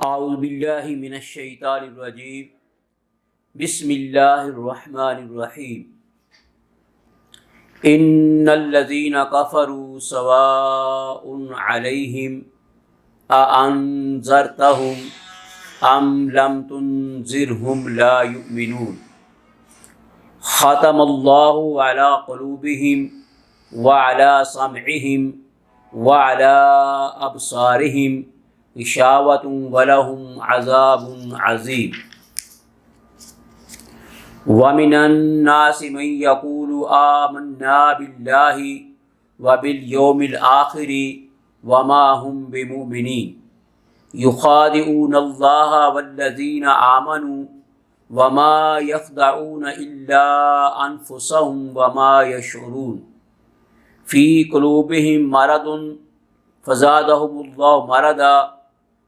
اعوذ باللہ من الشیطان الرجیم بسم اللہ الرحمن الرحیم ان الذین کفروا سواء علیہم اانذرتہم ام لم تنذرہم لا یؤمنون ختم اللہ علی قلوبہم وعلی سمعہم وعلی ابصارہم غشاوۃ ولہم عذاب عظیم ومن الناس من یقول آمنا باللہ وبالیوم الآخر وما هم بمؤمنین یخادعون اللہ والذین آمنوا وما یخدعون الا انفسهم وما یشعرون فی قلوبہم مرض فزادہم اللہ مرضا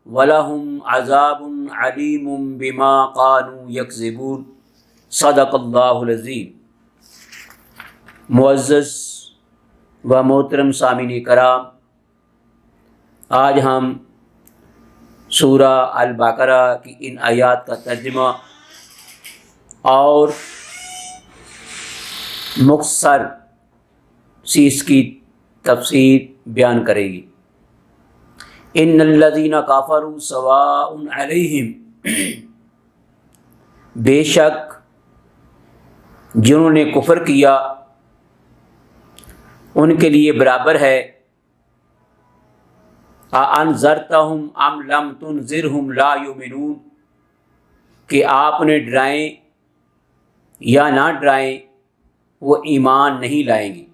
وَلَهُمْ عَذَابٌ عَلِيمٌ بِمَا قَالُوا يَكْذِبُونَ صدق اللہ العظیم۔ معزز و محترم سامعین کرام، آج ہم سورہ البقرہ کی ان آیات کا ترجمہ اور مختصر سی اس کی تفسیر بیان کریں گے۔ ان الذین کفروا سواء علیہم، بے شک جنہوں نے کفر کیا ان کے لیے برابر ہے، اانذرتہم ام لم تنذرہم لا یؤمنون، کہ آپ نے ڈرائیں یا نہ ڈرائیں وہ ایمان نہیں لائیں گے۔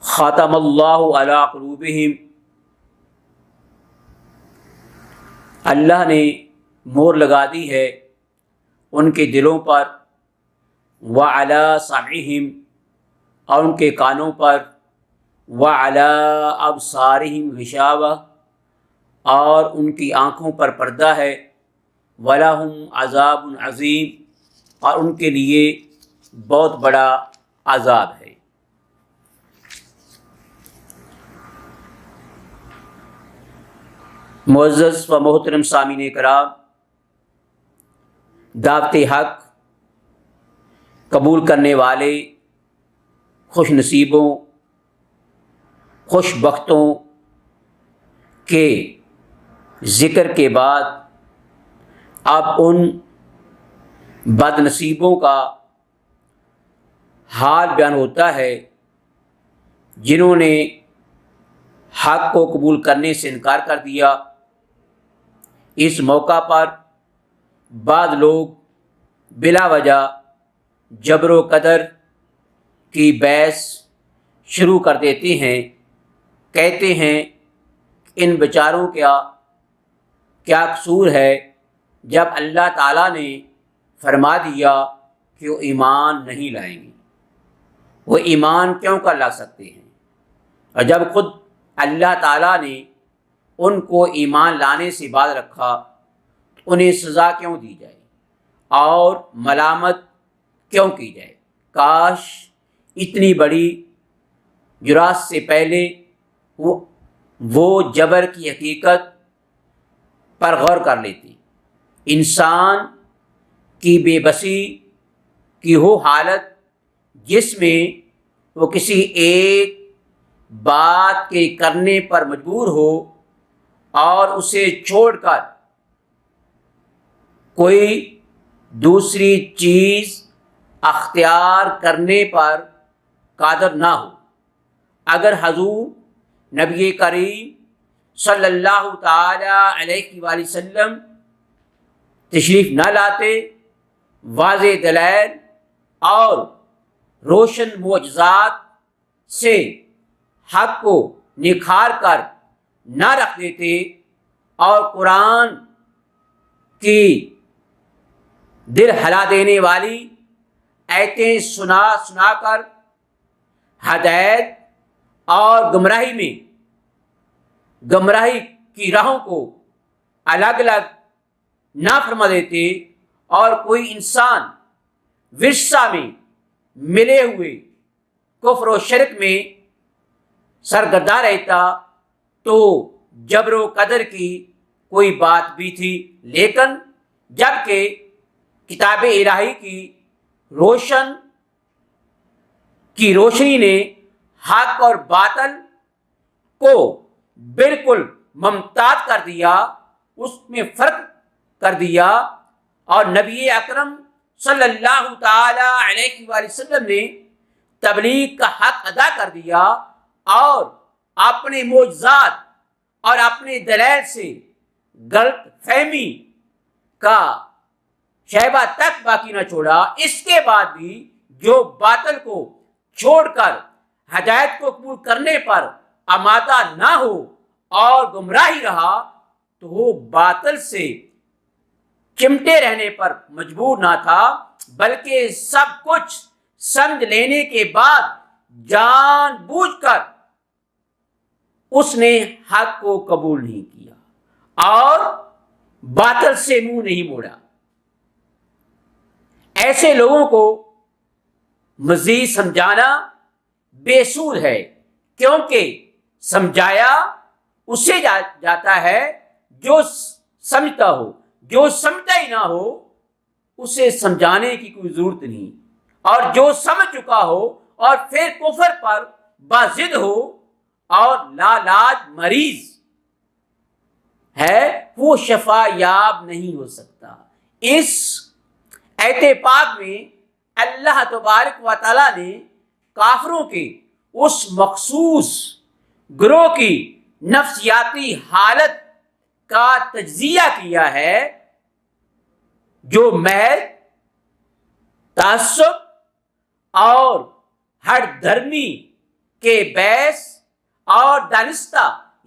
ختم اللہ علی قلوبہم، اللہ نے مہر لگا دی ہے ان کے دلوں پر، وعلی سمعہم، اور ان کے کانوں پر، وعلی ابصارہم غشاوہ، اور ان کی آنکھوں پر پردہ ہے، وَلَهُمْ عَذَابٌ عَظِيمٌ، اور ان کے لیے بہت بڑا عذاب ہے۔ معزز و محترم سامعین کرام، دعوت حق قبول کرنے والے خوش نصیبوں، خوش بختوں کے ذکر کے بعد اب ان بد نصیبوں کا حال بیان ہوتا ہے جنہوں نے حق کو قبول کرنے سے انکار کر دیا۔ اس موقع پر بعض لوگ بلا وجہ جبر و قدر کی بحث شروع کر دیتے ہیں، کہتے ہیں ان بیچاروں کیا قصور ہے جب اللہ تعالیٰ نے فرما دیا کہ وہ ایمان نہیں لائیں گے، وہ ایمان کیوں کر لا سکتے ہیں، اور جب خود اللہ تعالیٰ نے ان کو ایمان لانے سے باز رکھا تو انہیں سزا کیوں دی جائے اور ملامت کیوں کی جائے۔ کاش اتنی بڑی جرات سے پہلے وہ جبر کی حقیقت پر غور کر لیتی۔ انسان کی بے بسی کی وہ حالت جس میں وہ کسی ایک بات کے کرنے پر مجبور ہو اور اسے چھوڑ کر کوئی دوسری چیز اختیار کرنے پر قادر نہ ہو۔ اگر حضور نبی کریم صلی اللہ تعالی علیہ وآلہ وسلم تشریف نہ لاتے، واضح دلائل اور روشن معجزات سے حق کو نکھار کر نہ رکھ دیتے اور قرآن کی دل ہلا دینے والی آیتیں سنا کر ہدایت اور گمراہی کی راہوں کو الگ الگ نہ فرما دیتے اور کوئی انسان ورثہ میں ملے ہوئے کفر و شرک میں سرگرداں رہتا تو جبر و قدر کی کوئی بات بھی تھی، لیکن جب کہ کتاب الہی کی روشنی نے حق اور باطل کو بالکل ممتاز کر دیا، اس میں فرق کر دیا، اور نبی اکرم صلی اللہ تعالی علیہ وآلہ وسلم نے تبلیغ کا حق ادا کر دیا، اور اپنے معجزات اور اپنے دلائل سے غلط فہمی کا شائبہ تک باقی نہ چھوڑا۔ اس کے بعد بھی جو باطل کو چھوڑ کر ہدایت کو قبول کرنے پر آمادہ نہ ہو اور گمراہی رہا، تو وہ باطل سے چمٹے رہنے پر مجبور نہ تھا، بلکہ سب کچھ سمجھ لینے کے بعد جان بوجھ کر اس نے حق کو قبول نہیں کیا اور باطل سے منہ نہیں موڑا۔ ایسے لوگوں کو مزید سمجھانا بے سود ہے، کیونکہ سمجھایا اسے جاتا ہے جو سمجھتا ہو، جو سمجھتا ہی نہ ہو اسے سمجھانے کی کوئی ضرورت نہیں، اور جو سمجھ چکا ہو اور پھر کفر پر باضد ہو اور لاعلاج مریض ہے، وہ شفا یاب نہیں ہو سکتا۔ اس ایت پاک میں اللہ تبارک و تعالیٰ نے کافروں کے اس مخصوص گروہ کی نفسیاتی حالت کا تجزیہ کیا ہے جو محض تعصب اور ہر دھرمی کے باعث اور دانستہ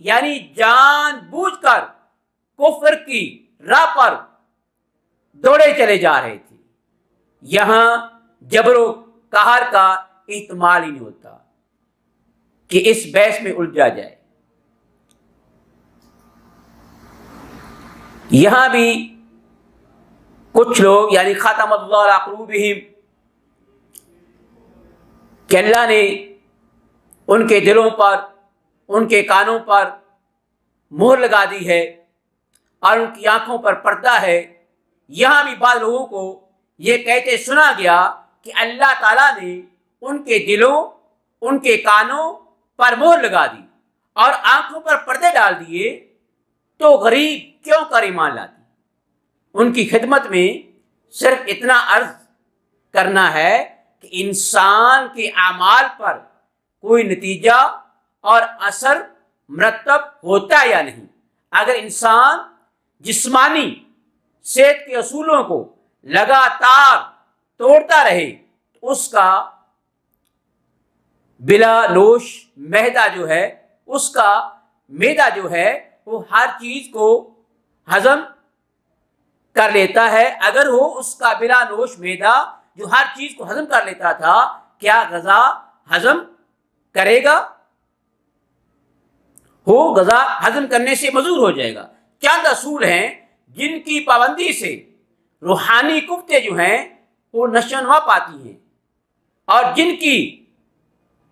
یعنی جان بوجھ کر کفر کی راہ پر دوڑے چلے جا رہے تھے۔ یہاں جبر و قہر کا احتمال ہی نہیں ہوتا کہ اس بحث میں الجھا جائے۔ یہاں بھی کچھ لوگ یعنی ختم اللہ علی قلوبہم، کہ اللہ نے ان کے دلوں پر، ان کے کانوں پر مہر لگا دی ہے اور ان کی آنکھوں پر پردہ ہے۔ یہاں بھی بعض لوگوں کو یہ کہتے سنا گیا کہ اللہ تعالیٰ نے ان کے دلوں، ان کے کانوں پر مہر لگا دی اور آنکھوں پر پردے ڈال دیے، تو غریب کیوں کر ایمان لاتی؟ ان کی خدمت میں صرف اتنا عرض کرنا ہے کہ انسان کے اعمال پر کوئی نتیجہ اور اثر مرتب ہوتا یا نہیں۔ اگر انسان جسمانی صحت کے اصولوں کو لگاتار توڑتا رہے تو اس کا بلا نوش معدہ جو ہے، اس کا معدہ جو ہے وہ ہر چیز کو ہضم کر لیتا ہے۔ اگر وہ اس کا بلا نوش معدہ جو ہر چیز کو ہضم کر لیتا تھا، کیا غذا ہضم کرے گا؟ وہ غذا ہضم کرنے سے معذور ہو جائے گا۔ چند اصول ہیں جن کی پابندی سے روحانی قوتیں جو ہیں وہ نشو و نما پاتی ہیں، اور جن کی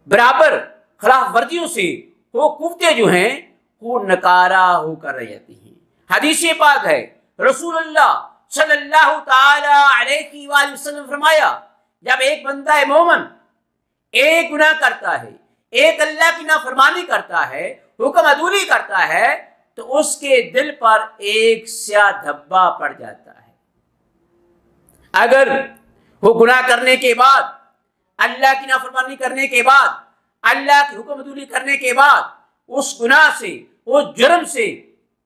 برابر خلاف ورزیوں سے وہ قوتیں جو ہیں وہ نکارہ ہو کر رہ جاتی ہیں۔ حدیث پاک ہے، رسول اللہ صلی اللہ تعالی علیہ وآلہ وسلم نے فرمایا، جب ایک بندہ مومن ایک گناہ کرتا ہے، ایک اللہ کی نافرمانی کرتا ہے، حکم عدولی کرتا ہے، تو اس کے دل پر ایک سیاہ دھبا پڑ جاتا ہے۔ اگر وہ گناہ کرنے کے بعد، اللہ کی نافرمانی کرنے کے بعد، اللہ کی حکم عدولی کرنے کے بعد اس گناہ سے، اس جرم سے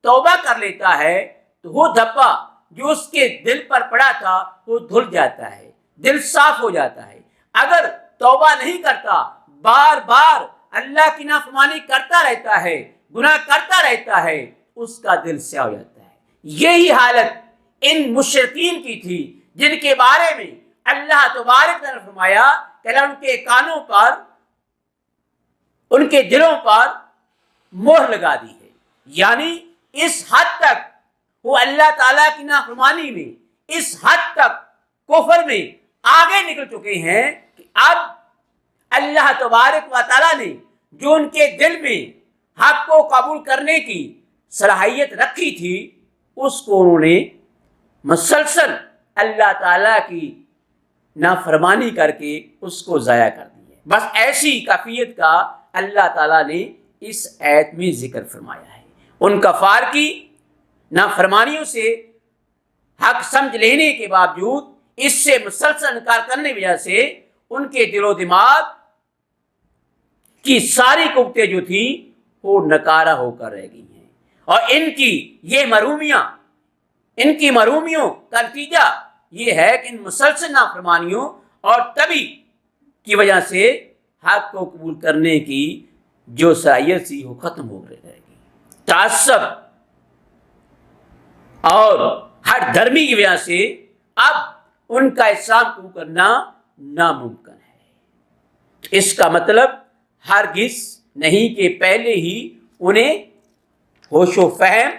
توبہ کر لیتا ہے، تو وہ دھبا جو اس کے دل پر پڑا تھا وہ دھل جاتا ہے، دل صاف ہو جاتا ہے۔ اگر توبہ نہیں کرتا، بار بار اللہ کی نافرمانی کرتا رہتا ہے، گناہ کرتا رہتا ہے، اس کا دل سیاہ ہو جاتا ہے۔ یہی حالت ان مشرکین کی تھی جن کے بارے میں اللہ تبارک نے فرمایا کہ اللہ ان کے کانوں پر، ان کے دلوں پر مہر لگا دی ہے۔ یعنی اس حد تک وہ اللہ تعالیٰ کی نافرمانی میں، اس حد تک کفر میں آگے نکل چکے ہیں کہ اب اللہ تبارک و تعالیٰ نے جو ان کے دل میں حق کو قبول کرنے کی صلاحیت رکھی تھی، اس کو انہوں نے مسلسل اللہ تعالیٰ کی نافرمانی کر کے اس کو ضائع کر دیا. بس ایسی کیفیت کا اللہ تعالیٰ نے اس آیت میں ذکر فرمایا ہے. ان کفار کی نافرمانیوں سے حق سمجھ لینے کے باوجود اس سے مسلسل انکار کرنے کی وجہ سے ان کے دل و دماغ کی ساری قوتیں جو تھیں وہ نکارہ ہو کر رہ گئی ہیں. اور ان کی یہ مرومیوں کا نتیجہ یہ ہے کہ ان مسلسل نافرمانیوں اور طبی کی وجہ سے حق کو قبول کرنے کی جو صلاحیت تھی وہ ختم ہو رہے گی. تعصب اور ہر دھرمی کی وجہ سے اب ان کا اسلام قبول کرنا ناممکن ہے. اس کا مطلب ہرگز نہیں کہ پہلے ہی انہیں ہوش و فہم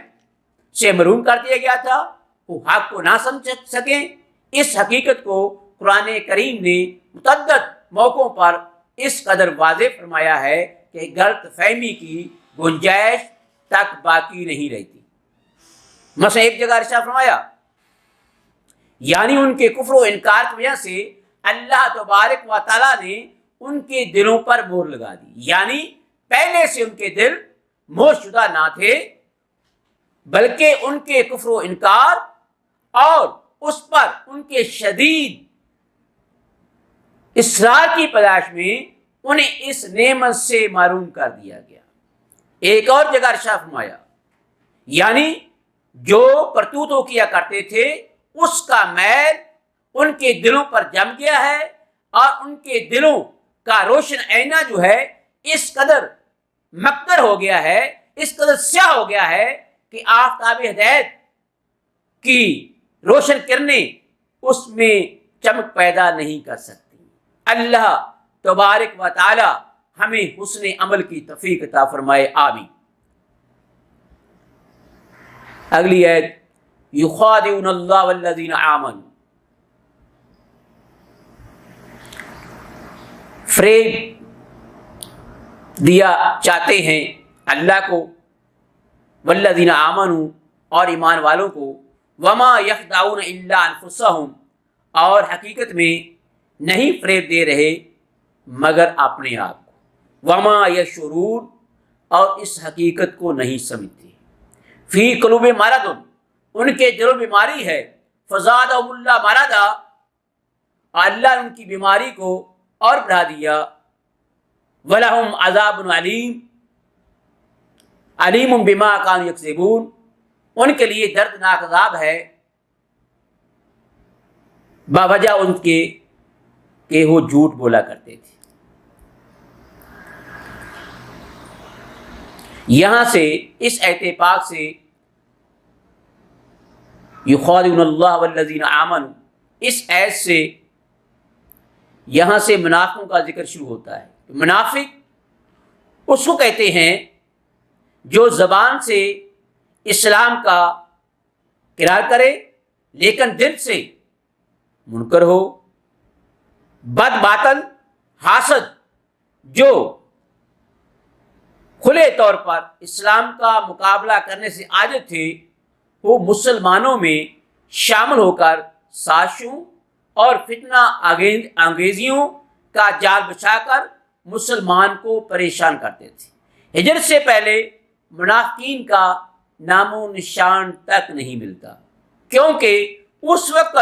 سے محروم کر دیا گیا تھا، وہ حق کو نہ سمجھ سکیں. اس حقیقت کو قرآن کریم نے متعدد موقعوں پر اس قدر واضح فرمایا ہے کہ غلط فہمی کی گنجائش تک باقی نہیں رہتی. مثلا ایک جگہ ارشاد فرمایا، یعنی ان کے کفر و انکار کی وجہ سے اللہ تبارک و تعالیٰ نے ان کے دلوں پر مہر لگا دی. یعنی پہلے سے ان کے دل مہر شدہ نہ تھے، بلکہ ان کے کفر و انکار اور اس پر ان کے شدید اصرار کی پیدائش میں انہیں اس نعمت سے محروم کر دیا گیا. ایک اور جگہ ارشاد فرمایا، یعنی جو کرتوتوں کیا کرتے تھے اس کا میل ان کے دلوں پر جم گیا ہے، اور ان کے دلوں کا روشن آئینہ جو ہے اس قدر مکدر ہو گیا ہے، اس قدر سیاہ ہو گیا ہے کہ آفتاب ہدایت کی روشن کرنیں اس میں چمک پیدا نہیں کر سکتی. اللہ تبارک و تعالی ہمیں حسن عمل کی توفیق عطا فرمائے، آمین. اگلی آیت، یخادعون اللہ والذین آمنوا، فریب دیا چاہتے ہیں اللہ کو، والذین آمنوا اور ایمان والوں کو، وما یخدعون الا انفسہم اور حقیقت میں نہیں فریب دے رہے مگر اپنے آپ کو، وما یشعرون اور اس حقیقت کو نہیں سمجھتے. فی قلوب مرض ان کے دلوں بیماری ہے، فزادہم اللہ مرضا اللہ ان کی بیماری کو اور بڑھا دیا، ولہم عذاب علیم علیم بما کانوا یکذبون ان کے لیے دردناک عذاب ہے باوجہ ان کے کہ وہ جھوٹ بولا کرتے تھے. یہاں سے اس آیت پاک سے یخادعون اللہ والذین آمنوا، اس آیت سے یہاں سے منافقوں کا ذکر شروع ہوتا ہے. منافق اس کو کہتے ہیں جو زبان سے اسلام کا اقرار کرے لیکن دل سے منکر ہو، بد باطن حاسد جو کھلے طور پر اسلام کا مقابلہ کرنے سے عاجز تھے، وہ مسلمانوں میں شامل ہو کر سازشوں اور فتنہ انگیزیوں کا جال بچھا کر مسلمان کو پریشان کرتے تھے. ہجرت سے پہلے منافقین کا نام و نشان تک نہیں ملتا، کیونکہ اس وقت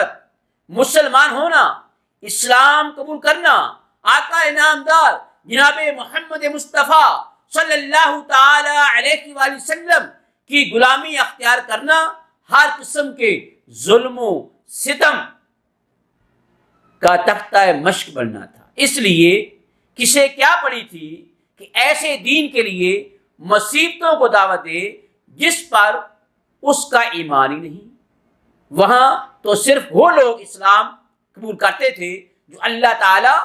مسلمان ہونا، اسلام قبول کرنا، آقا انعامدار جناب محمد مصطفیٰ صلی اللہ تعالی علیہ وآلہ وسلم کی غلامی اختیار کرنا، ہر قسم کے ظلم و ستم کا تختہ مشق بننا تھا. اس لیے کسے کیا پڑی تھی کہ ایسے دین کے لیے مصیبتوں کو دعوت دے جس پر اس کا ایمان ہی نہیں. وہاں تو صرف وہ لوگ اسلام قبول کرتے تھے جو اللہ تعالی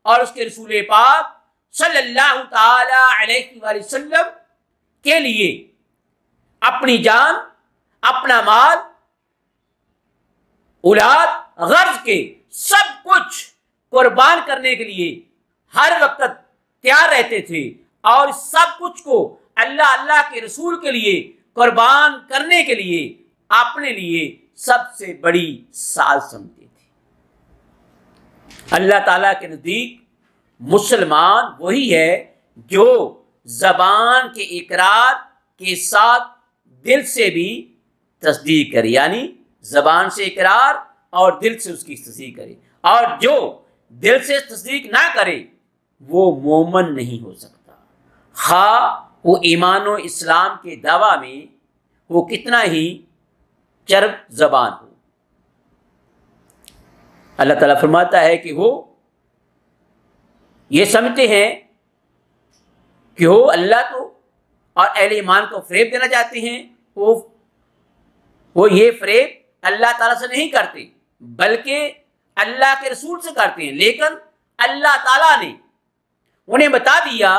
اور اس کے رسول پاک صلی اللہ تعالی علیہ وآلہ وسلم کے لیے اپنی جان، اپنا مال، اولاد، غرض کے سب کچھ قربان کرنے کے لیے ہر وقت تیار رہتے تھے، اور سب کچھ کو اللہ کے رسول کے لیے قربان کرنے کے لیے اپنے لیے سب سے بڑی ساز سمجھتے تھے۔ اللہ تعالیٰ کے نزدیک مسلمان وہی ہے جو زبان کے اقرار کے ساتھ دل سے بھی تصدیق کرے، یعنی زبان سے اقرار اور دل سے اس کی تصدیق کرے، اور جو دل سے تصدیق نہ کرے وہ مومن نہیں ہو سکتا، خواہ وہ ایمان و اسلام کے دعویٰ میں وہ کتنا ہی چرب زبان ہو۔ اللہ تعالیٰ فرماتا ہے کہ وہ یہ سمجھتے ہیں کہ وہ اللہ کو اور اہل ایمان کو فریب دینا چاہتے ہیں، وہ یہ فریب اللہ تعالیٰ سے نہیں کرتے بلکہ اللہ کے رسول سے کرتے ہیں، لیکن اللہ تعالیٰ نے انہیں بتا دیا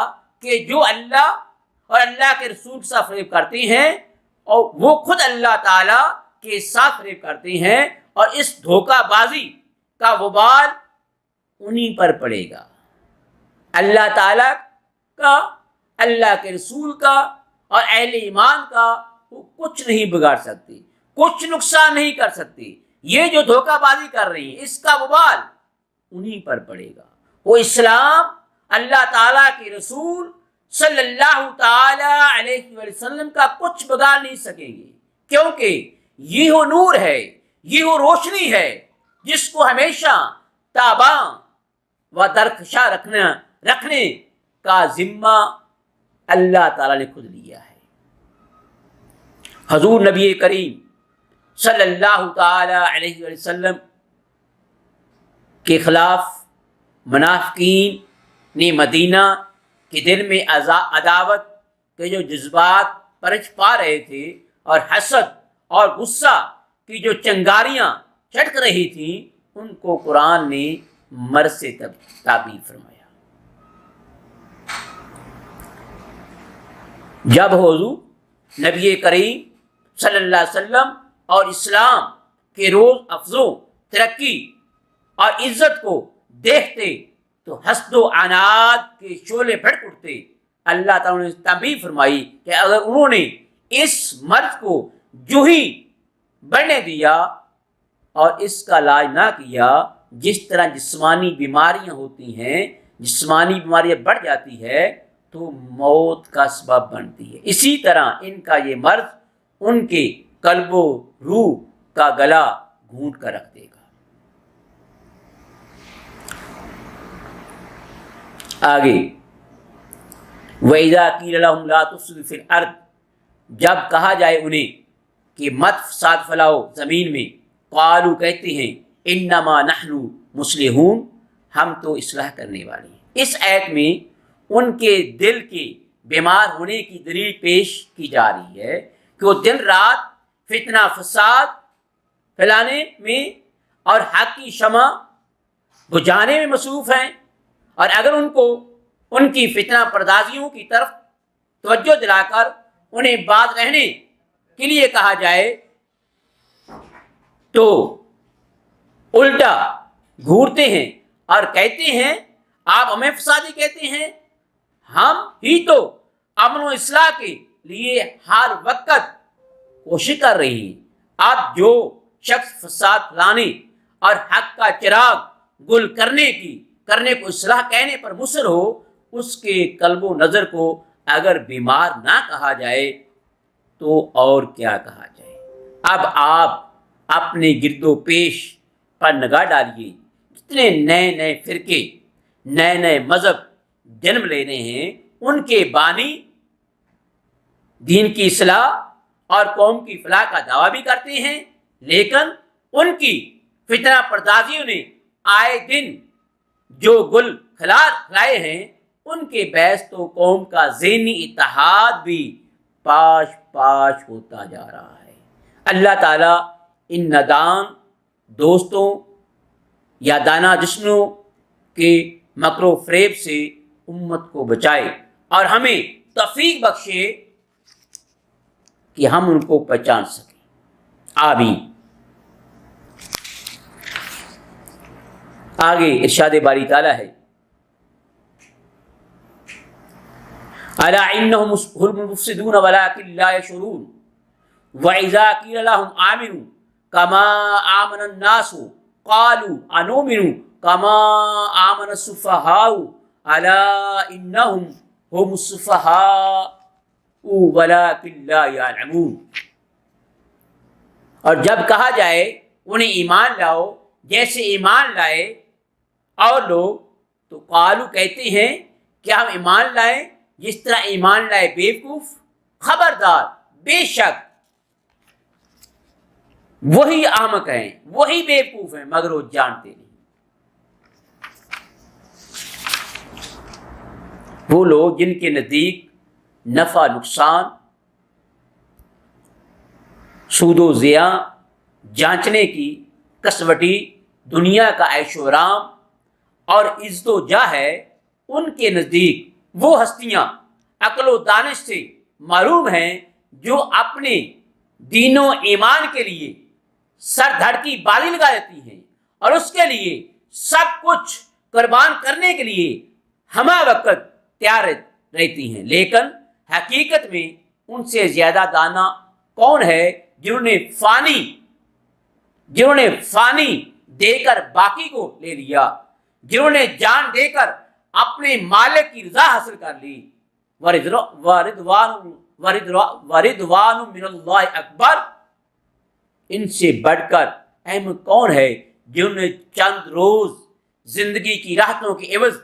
کہ جو اللہ اور اللہ کے رسول کے ساتھ فریب کرتے ہیں اور وہ خود اللہ تعالیٰ کے ساتھ فریب کرتے ہیں، اور اس دھوکہ بازی کا وبال انہی پر پڑے گا۔ اللہ تعالیٰ کا، اللہ کے رسول کا اور اہل ایمان کا وہ کچھ نہیں بگاڑ سکتے، کچھ نقصان نہیں کر سکتے۔ یہ جو دھوکہ بازی کر رہی ہیں اس کا وبال انہی پر پڑے گا۔ وہ اسلام، اللہ تعالیٰ کے رسول صلی اللہ تعالی علیہ وسلم کا کچھ بگاڑ نہیں سکیں گے، کیونکہ یہ وہ نور ہے، یہ وہ روشنی ہے جس کو ہمیشہ تاباں و درخشاں رکھنے کا ذمہ اللہ تعالیٰ نے خود لیا ہے۔ حضور نبی کریم صلی اللہ تعالی علیہ وسلم کے خلاف منافقین نے مدینہ کے دل میں عداوت کے جو جذبات پرچ پا رہے تھے اور حسد اور غصہ کی جو چنگاریاں چٹک رہی تھیں، ان کو قرآن نے مرض سے تعبیر فرمایا۔ جب حضور نبی کریم صلی اللہ علیہ وسلم اور اسلام کے روز افزوں ترقی اور عزت کو دیکھتے تو حسد و عناد کے شعلے بھڑک اٹھتے۔ اللہ تعالیٰ نے تعبیر فرمائی کہ اگر انہوں نے اس مرض کو جو ہی بڑھنے دیا اور اس کا علاج نہ کیا، جس طرح جسمانی بیماریاں ہوتی ہیں، جسمانی بیماریاں بڑھ جاتی ہے تو موت کا سبب بنتی ہے، اسی طرح ان کا یہ مرض ان کے قلب و روح کا گلا گھونٹ کر رکھ دے گا۔ آگے وَإِذَا قِيلَ لَهُمْ لَا تُفْسِدُوا فِي الْأَرْضِ، جب کہا جائے انہیں کہ مت فساد پھیلاؤ زمین میں، قالوا کہتے ہیں انما نحن مصلحون، ہم تو اصلاح کرنے والے ہیں۔ اس آیت میں ان کے دل کے بیمار ہونے کی دلیل پیش کی جا رہی ہے کہ وہ دن رات فتنہ فساد پھیلانے میں اور حق کی شمع بجھانے میں مصروف ہیں، اور اگر ان کو ان کی فتنہ پردازیوں کی طرف توجہ دلا کر انہیں باز رہنے کے لیے کہا جائے تو الٹا گھورتے ہیں اور کہتے ہیں آپ ہمیں فسادی کہتے ہیں، ہم ہی تو امن و اصلاح کے لیے ہر وقت کوشش کر رہی ہیں۔ اب جو شخص فساد پھیلانے اور حق کا چراغ گل کرنے کو اصلاح کہنے پر مصر ہو، اس کے قلب و نظر کو اگر بیمار نہ کہا جائے تو اور کیا کہا جائے۔ اب آپ اپنے گرد و پیش پر نگاہ ڈالیے، کتنے نئے نئے فرقے، نئے نئے مذہب جنم لے رہے ہیں۔ ان کے بانی دین کی اصلاح اور قوم کی فلاح کا دعویٰ بھی کرتے ہیں، لیکن ان کی فتنہ پردازیوں نے آئے دن جو گل کھلائے ہیں، ان کے باعث تو قوم کا ذہنی اتحاد بھی پاش پاش ہوتا جا رہا ہے۔ اللہ تعالیٰ ان نادان دوستوں یا دانا جشنوں کے مکر و فریب سے امت کو بچائے اور ہمیں توفیق بخشے کہ ہم ان کو پہچان سکیں۔ آمین۔ آگے ارشاد باری تعالیٰ ہے الا انہم هم المفسدون ولکن لا یشعرون، وَإِذَا قِيلَ لَهُمْ آمِنُوا كَمَا آمَنَ النَّاسُ قَالُوا أَنُؤْمِنُ كَمَا آمَنَ السُّفَهَاءُ أَلَا إِنَّهُمْ هُمُ السُّفَهَاءُ وَلَٰكِن لَّا يَعْلَمُونَ۔ اور جب کہا جائے انہیں ایمان لاؤ جیسے ایمان لائے اور لوگ، تو قالو کہتے ہیں کیا ہم ایمان لائیں جس طرح ایمان لائے بیوقوف؟ خبردار، بے شک وہی احمق ہیں، وہی بیوقوف ہیں، مگر وہ جانتے نہیں۔ وہ لوگ جن کے نزدیک نفع نقصان، سود و زیاں جانچنے کی کسوٹی، دنیا کا عیش و آرام اور عزت و جاہ ہے، ان کے نزدیک وہ ہستیاں عقل و دانش سے محروم ہیں جو اپنے دین و ایمان کے لیے سر دھڑ کی بالی لگا دیتی ہیں اور اس کے لیے سب کچھ قربان کرنے کے لیے ہمہ وقت تیار رہتی ہیں، لیکن حقیقت میں ان سے زیادہ دانا کون ہے جنہوں نے فانی دے کر باقی کو لے لیا، جنہوں نے جان دے کر اپنے مالک کی رضا حاصل کر لی۔ وَرِضْوَانٌ مِّنَ اللَّهِ اکبر، ان سے بڑھ کر احمد کون ہے جنہوں نے چند روز زندگی کی راحتوں کے عوض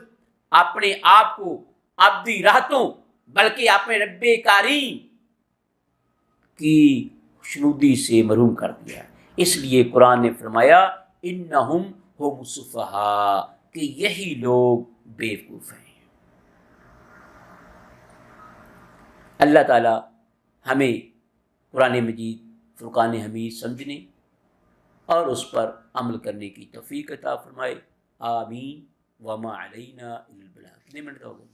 اپنے آپ کو ابدی راحتوں بلکہ اپنے رب کریم کی خوشنودی سے محروم کر دیا۔ اس لیے قرآن نے فرمایا انہم ہم السفہاء، کہ یہی لوگ بیوقوف ہیں۔ اللہ تعالی ہمیں قرآن مجید فرقان حمید سمجھنے اور اس پر عمل کرنے کی توفیق عطا فرمائے، آمین۔ وما علینا الا البلاغ۔ کتنے منٹ ہو گئے؟